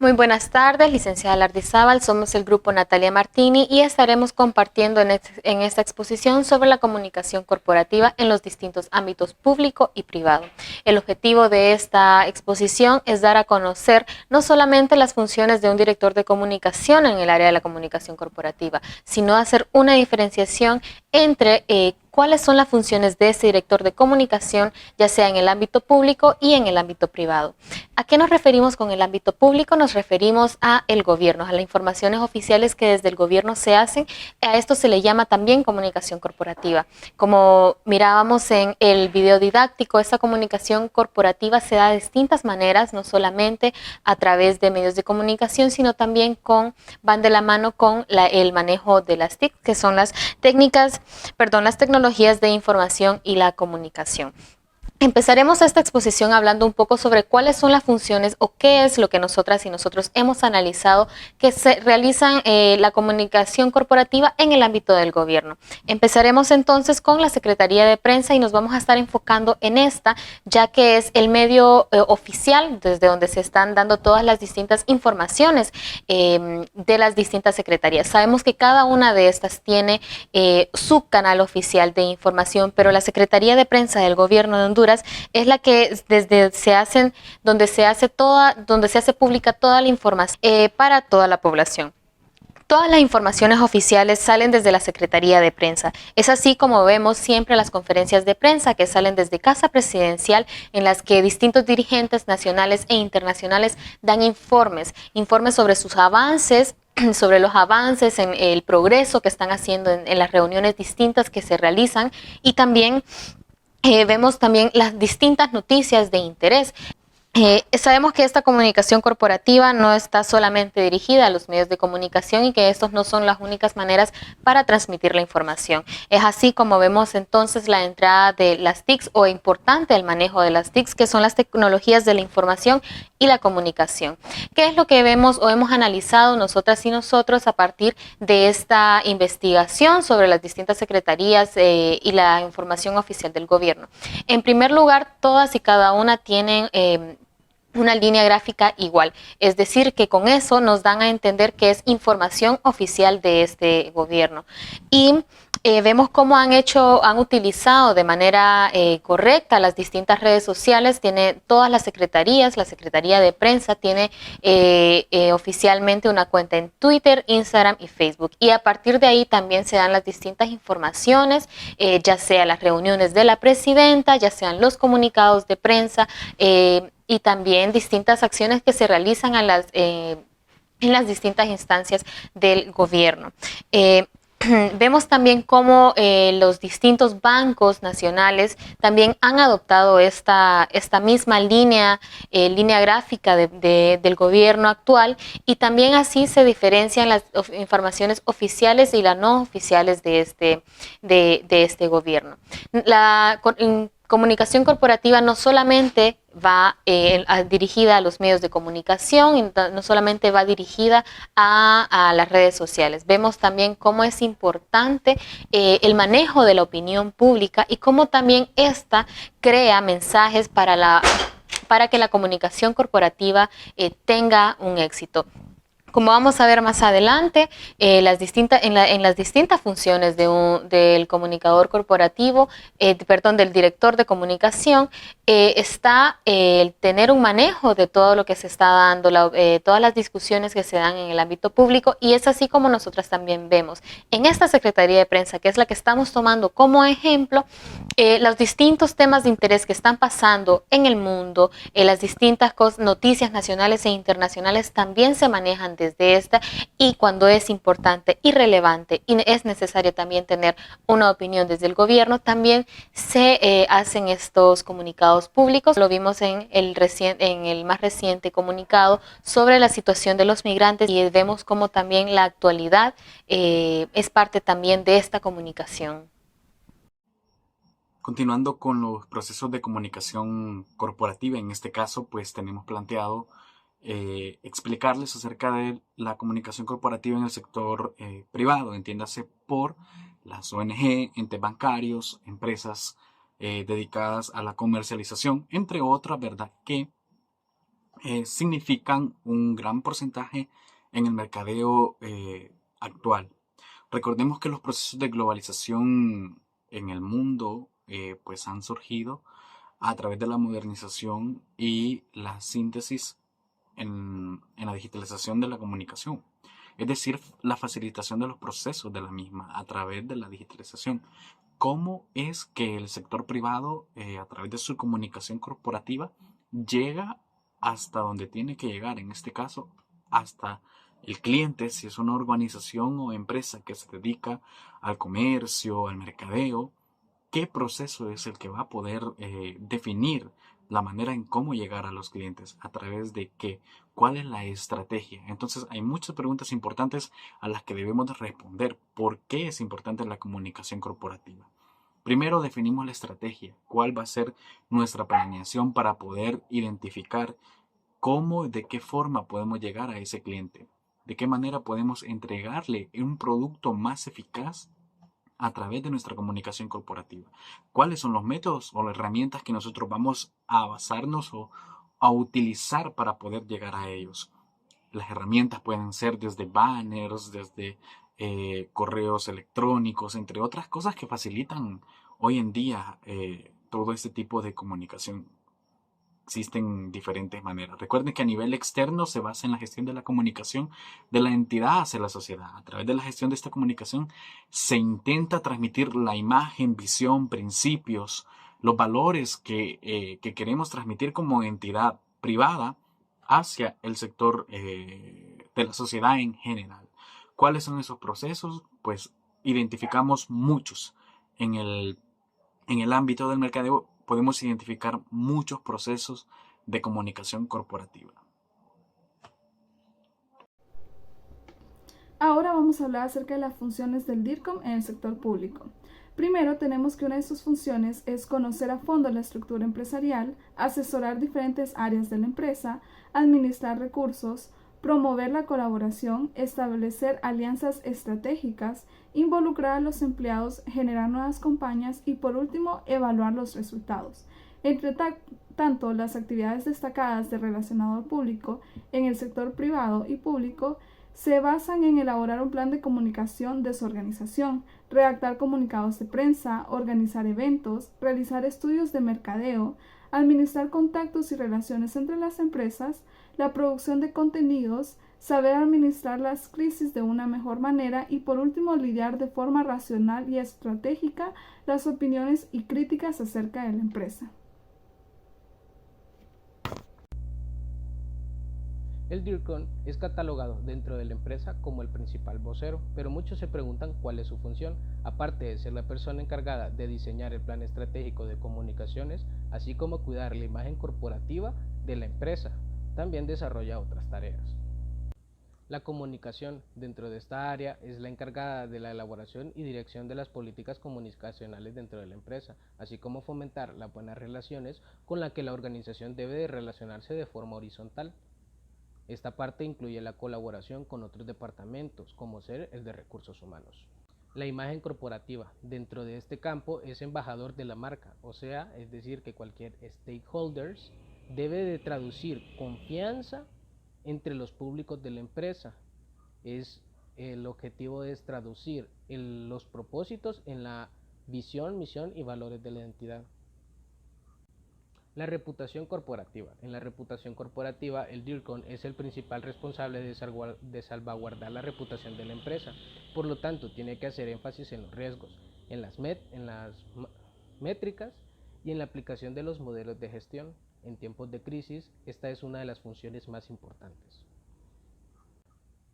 Muy buenas tardes, licenciada Lardizábal. Somos el grupo Natalia Martini y estaremos compartiendo en esta exposición sobre la comunicación corporativa en los distintos ámbitos público y privado. El objetivo de esta exposición es dar a conocer no solamente las funciones de un director de comunicación en el área de la comunicación corporativa, sino hacer una diferenciación entre cuáles son las funciones de ese director de comunicación, ya sea en el ámbito público y en el ámbito privado. ¿A qué nos referimos con el ámbito público? Nos referimos a el gobierno, a las informaciones oficiales que desde el gobierno se hacen. A esto se le llama también comunicación corporativa. Como mirábamos en el video didáctico, esta comunicación corporativa se da de distintas maneras, no solamente a través de medios de comunicación, sino también van de la mano con el manejo de las TIC, que son las tecnologías de información y la comunicación. Empezaremos esta exposición hablando un poco sobre cuáles son las funciones o qué es lo que nosotras y nosotros hemos analizado que se realizan la comunicación corporativa en el ámbito del gobierno. Empezaremos entonces con la Secretaría de Prensa y nos vamos a estar enfocando en esta, ya que es el medio oficial desde donde se están dando todas las distintas informaciones de las distintas secretarías. Sabemos que cada una de estas tiene su canal oficial de información, pero la Secretaría de Prensa del Gobierno de Honduras es la que donde se hace pública toda la información para toda la población. Todas las informaciones oficiales salen desde la Secretaría de Prensa. Es así como vemos siempre las conferencias de prensa que salen desde Casa Presidencial, en las que distintos dirigentes nacionales e internacionales dan informes sobre sus avances, sobre los avances en el progreso que están haciendo en las reuniones distintas que se realizan, y también vemos también las distintas noticias de interés. Sabemos que esta comunicación corporativa no está solamente dirigida a los medios de comunicación y que estos no son las únicas maneras para transmitir la información. Es así como vemos entonces la entrada de las TICs, o importante el manejo de las TICs, que son las tecnologías de la información y la comunicación. ¿Qué es lo que vemos o hemos analizado nosotras y nosotros a partir de esta investigación sobre las distintas secretarías y la información oficial del gobierno? En primer lugar, todas y cada una tienen una línea gráfica igual, es decir, que con eso nos dan a entender que es información oficial de este gobierno. Y vemos cómo han utilizado de manera correcta las distintas redes sociales. Tiene todas las secretarías, la Secretaría de Prensa tiene oficialmente una cuenta en Twitter, Instagram y Facebook, y a partir de ahí también se dan las distintas informaciones, ya sea las reuniones de la presidenta, ya sean los comunicados de prensa, y también distintas acciones que se realizan en las distintas instancias del gobierno. Vemos también cómo los distintos bancos nacionales también han adoptado esta misma línea gráfica del gobierno actual, y también así se diferencian las informaciones oficiales y las no oficiales de este gobierno. La comunicación corporativa no solamente va dirigida a los medios de comunicación, no solamente va dirigida a las redes sociales. Vemos también cómo es importante el manejo de la opinión pública y cómo también esta crea mensajes para que la comunicación corporativa tenga un éxito. Como vamos a ver más adelante, en las distintas funciones del comunicador corporativo, del director de comunicación, está el tener un manejo de todo lo que se está dando, todas las discusiones que se dan en el ámbito público, y es así como nosotras también vemos en esta Secretaría de Prensa, que es la que estamos tomando como ejemplo, los distintos temas de interés que están pasando en el mundo, las distintas noticias nacionales e internacionales también se manejan desde esta, y cuando es importante y relevante y es necesario también tener una opinión desde el gobierno, también se hacen estos comunicados públicos. Lo vimos en el más reciente comunicado sobre la situación de los migrantes, y vemos cómo también la actualidad es parte también de esta comunicación. Continuando con los procesos de comunicación corporativa, en este caso, pues tenemos planteado explicarles acerca de la comunicación corporativa en el sector privado, entiéndase por las ONG, entes bancarios, empresas dedicadas a la comercialización, entre otras, ¿verdad? Que significan un gran porcentaje en el mercadeo actual. Recordemos que los procesos de globalización en el mundo pues han surgido a través de la modernización y la síntesis en la digitalización de la comunicación. Es decir, la facilitación de los procesos de la misma a través de la digitalización. ¿Cómo es que el sector privado, a través de su comunicación corporativa, llega hasta donde tiene que llegar? En este caso, hasta el cliente, si es una organización o empresa que se dedica al comercio, al mercadeo, qué proceso es el que va a poder definir la manera en cómo llegar a los clientes, a través de qué, cuál es la estrategia. Entonces hay muchas preguntas importantes a las que debemos de responder. ¿Por qué es importante la comunicación corporativa? Primero definimos la estrategia, cuál va a ser nuestra planeación para poder identificar cómo, de qué forma podemos llegar a ese cliente, de qué manera podemos entregarle un producto más eficaz a través de nuestra comunicación corporativa. ¿Cuáles son los métodos o las herramientas que nosotros vamos a basarnos o a utilizar para poder llegar a ellos? Las herramientas pueden ser desde banners, desde correos electrónicos, entre otras cosas que facilitan hoy en día todo este tipo de comunicación. Existen diferentes maneras. Recuerden que a nivel externo se basa en la gestión de la comunicación de la entidad hacia la sociedad. A través de la gestión de esta comunicación se intenta transmitir la imagen, visión, principios, los valores que queremos transmitir como entidad privada hacia el sector de la sociedad en general. ¿Cuáles son esos procesos? Pues identificamos muchos en el ámbito del mercadeo. Podemos identificar muchos procesos de comunicación corporativa. Ahora vamos a hablar acerca de las funciones del DIRCOM en el sector público. Primero tenemos que una de sus funciones es conocer a fondo la estructura empresarial, asesorar diferentes áreas de la empresa, administrar recursos, promover la colaboración, establecer alianzas estratégicas, involucrar a los empleados, generar nuevas campañas y por último evaluar los resultados. Entre tanto, las actividades destacadas de relacionador público en el sector privado y público se basan en elaborar un plan de comunicación de su organización, redactar comunicados de prensa, organizar eventos, realizar estudios de mercadeo, administrar contactos y relaciones entre las empresas, la producción de contenidos, saber administrar las crisis de una mejor manera y por último lidiar de forma racional y estratégica las opiniones y críticas acerca de la empresa. El DIRCON es catalogado dentro de la empresa como el principal vocero, pero muchos se preguntan cuál es su función, aparte de ser la persona encargada de diseñar el plan estratégico de comunicaciones, así como cuidar la imagen corporativa de la empresa. También desarrolla otras tareas. La comunicación dentro de esta área es la encargada de la elaboración y dirección de las políticas comunicacionales dentro de la empresa, así como fomentar las buenas relaciones con las que la organización debe de relacionarse de forma horizontal. Esta parte incluye la colaboración con otros departamentos, como ser el de recursos humanos. La imagen corporativa dentro de este campo es embajador de la marca, o sea, es decir, que cualquier stakeholders debe de traducir confianza entre los públicos de la empresa. El objetivo es traducir los propósitos en la visión, misión y valores de la entidad. La reputación corporativa. En la reputación corporativa, el DIRCON es el principal responsable de salvaguardar la reputación de la empresa. Por lo tanto, tiene que hacer énfasis en los riesgos, en las métricas y en la aplicación de los modelos de gestión. En tiempos de crisis, esta es una de las funciones más importantes.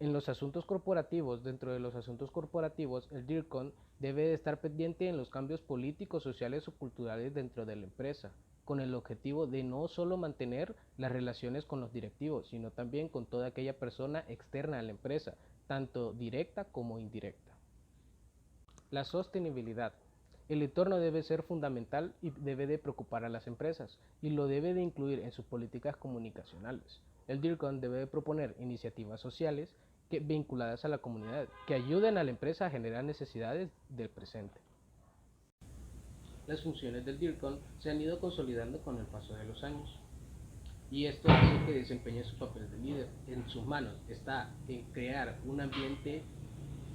En los asuntos corporativos, dentro de los asuntos corporativos, el DIRCON debe de estar pendiente en los cambios políticos, sociales o culturales dentro de la empresa, con el objetivo de no solo mantener las relaciones con los directivos, sino también con toda aquella persona externa a la empresa, tanto directa como indirecta. La sostenibilidad. El entorno debe ser fundamental y debe de preocupar a las empresas, y lo debe de incluir en sus políticas comunicacionales. El DIRCON debe de proponer iniciativas sociales vinculadas a la comunidad, que ayuden a la empresa a generar necesidades del presente. Las funciones del DIRCON se han ido consolidando con el paso de los años. y esto hace que desempeñe su papel de líder. En sus manos está en crear un ambiente,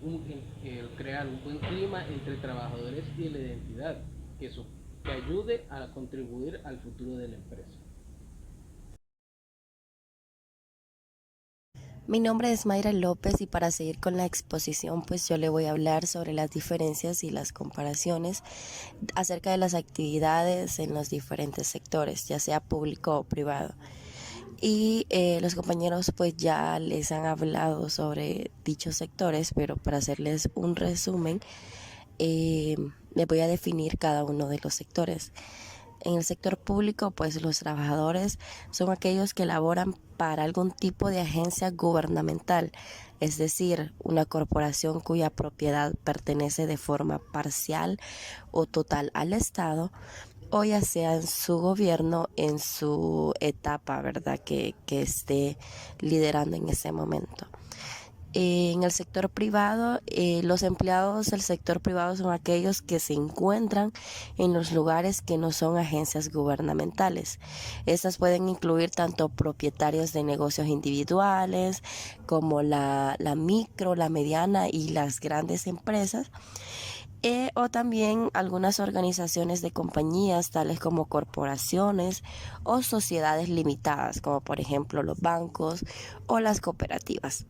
en crear un buen clima entre trabajadores y la identidad que ayude a contribuir al futuro de la empresa. Mi nombre es Mayra López y para seguir con la exposición, pues yo le voy a hablar sobre las diferencias y las comparaciones acerca de las actividades en los diferentes sectores, ya sea público o privado. Y los compañeros pues ya les han hablado sobre dichos sectores, pero para hacerles un resumen, les voy a definir cada uno de los sectores. En el sector público, pues los trabajadores son aquellos que laboran para algún tipo de agencia gubernamental, es decir, una corporación cuya propiedad pertenece de forma parcial o total al Estado, o ya sea en su gobierno, en su etapa, ¿verdad?, que esté liderando en ese momento. En el sector privado, los empleados del sector privado son aquellos que se encuentran en los lugares que no son agencias gubernamentales. Estas pueden incluir tanto propietarios de negocios individuales como la micro, la mediana y las grandes empresas. O también algunas organizaciones de compañías tales como corporaciones o sociedades limitadas, como por ejemplo los bancos o las cooperativas.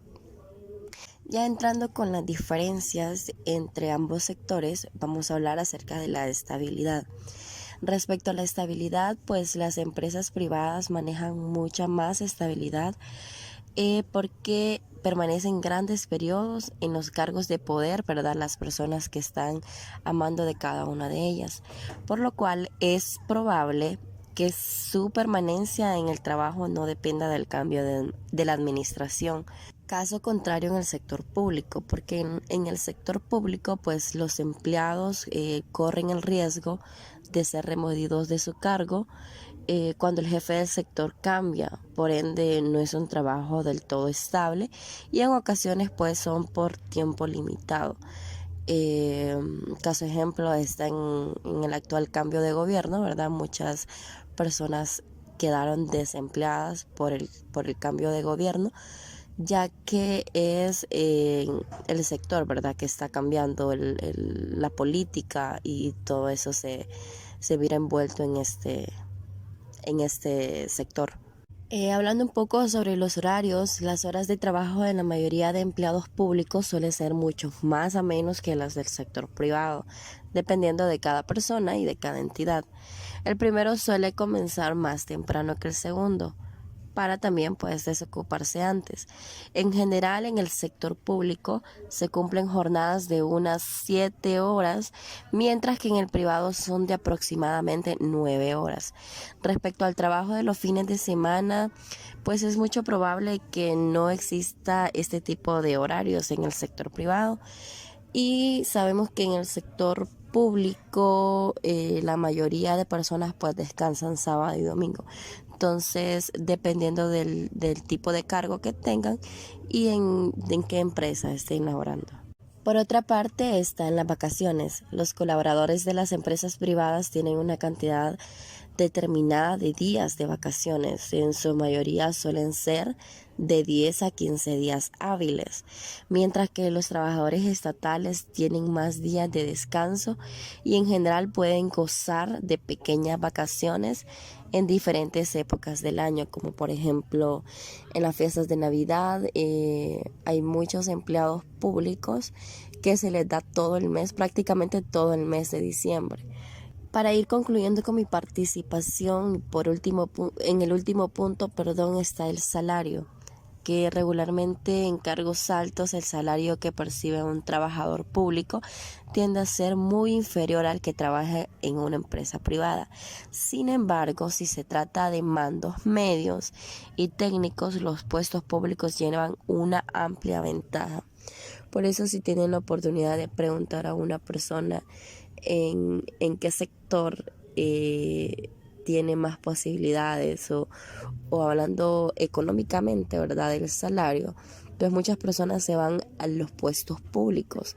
Ya entrando con las diferencias entre ambos sectores, vamos a hablar acerca de la estabilidad. Respecto a la estabilidad, pues las empresas privadas manejan mucha más estabilidad porque permanecen grandes periodos en los cargos de poder, ¿verdad? Las personas que están a mando de cada una de ellas, por lo cual es probable que su permanencia en el trabajo no dependa del cambio de la administración. Caso contrario en el sector público, porque en el sector público pues los empleados corren el riesgo de ser removidos de su cargo cuando el jefe del sector cambia, por ende no es un trabajo del todo estable y en ocasiones pues son por tiempo limitado. Caso ejemplo está en el actual cambio de gobierno, ¿verdad? Muchas personas quedaron desempleadas por el cambio de gobierno, ya que es el sector, ¿verdad?, que está cambiando la política y todo eso se mira envuelto en este sector. Hablando un poco sobre los horarios, las horas de trabajo de la mayoría de empleados públicos suelen ser mucho más a menos que las del sector privado, dependiendo de cada persona y de cada entidad. El primero suele comenzar más temprano que el segundo, para también pues desocuparse antes. En general, en el sector público se cumplen jornadas de unas 7 horas, mientras que en el privado son de aproximadamente 9 horas. Respecto al trabajo de los fines de semana, pues es mucho probable que no exista este tipo de horarios en el sector privado. Y sabemos que en el sector público la mayoría de personas pues descansan sábado y domingo. Entonces, dependiendo del tipo de cargo que tengan y en qué empresa estén laborando. Por otra parte, están las vacaciones. Los colaboradores de las empresas privadas tienen una cantidad determinada de días de vacaciones. En su mayoría suelen ser de 10 a 15 días hábiles, mientras que los trabajadores estatales tienen más días de descanso y en general pueden gozar de pequeñas vacaciones en diferentes épocas del año, como por ejemplo en las fiestas de Navidad. Hay muchos empleados públicos que se les da todo el mes, prácticamente todo el mes de diciembre. Para ir concluyendo con mi participación, en el último punto, está el salario, que regularmente en cargos altos el salario que percibe un trabajador público tiende a ser muy inferior al que trabaja en una empresa privada. Sin embargo, si se trata de mandos medios y técnicos, los puestos públicos llevan una amplia ventaja. Por eso, si tienen la oportunidad de preguntar a una persona en qué sector tiene más posibilidades o hablando económicamente, ¿verdad?, del salario, pues muchas personas se van a los puestos públicos.